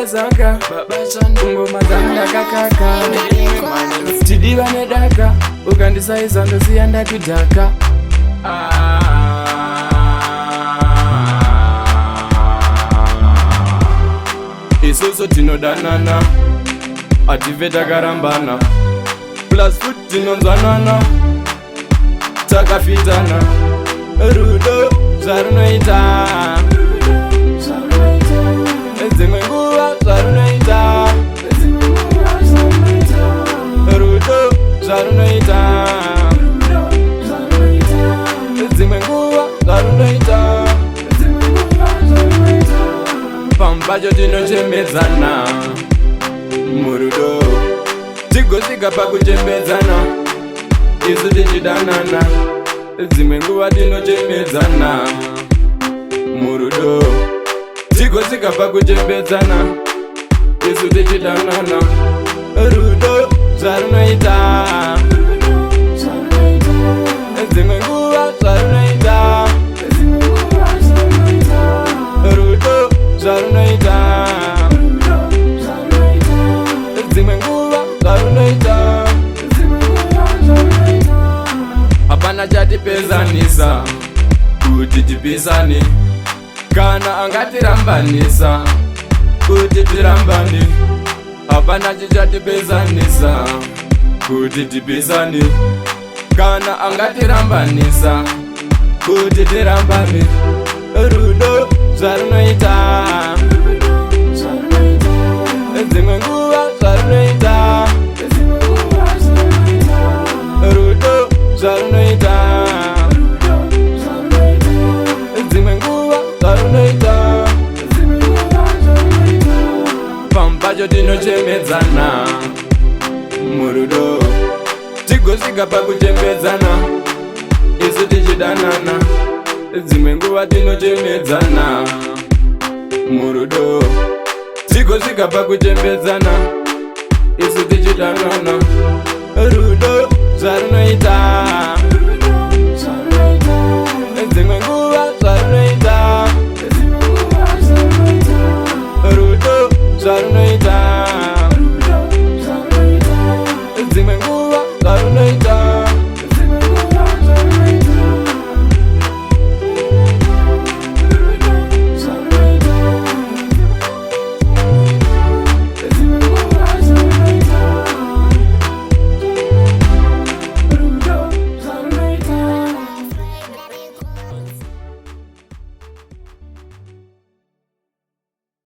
saka ngoma dzanga kakaka tidiva nedaka ukandisaisa ndosiya ndakudhaka isusu tinodanana ative takarambana plus food tinonzwanana takafitana rudo zvarunoita dzimwe nguva zvarunoita rudo zvarunoita dzimwe nguva zvarunoita pamwe pacho tinochembedzana murudo tigosvika pakuchembedzana isu tichidanana dzimwe nguva tinochembedzana murudo tigosvika pakuchembedzana isu tichidanana rudo zvarunoita dzimwe nguva zvarunoita rudo zvarunoita dzimwe nguva zvarunoita hapana chatipezanisa kuti tipisane kana angatirambanisa kuti tirambane hapana chichatipezanisa kuti tipisane kana angatirambanisa kuti tirambane rudo zvarunoita dzimwe nguva zvarunoita rudo zvarunoita dzimwe nguva zvarunoita pamwe pacho tinochembedzana murudo tigosvika pakuchembedzana isu tichidanana dzimwe nguva tinochembedzana murudo tigosvika pakuchembedzana isu tichidanana rudo zvarunoita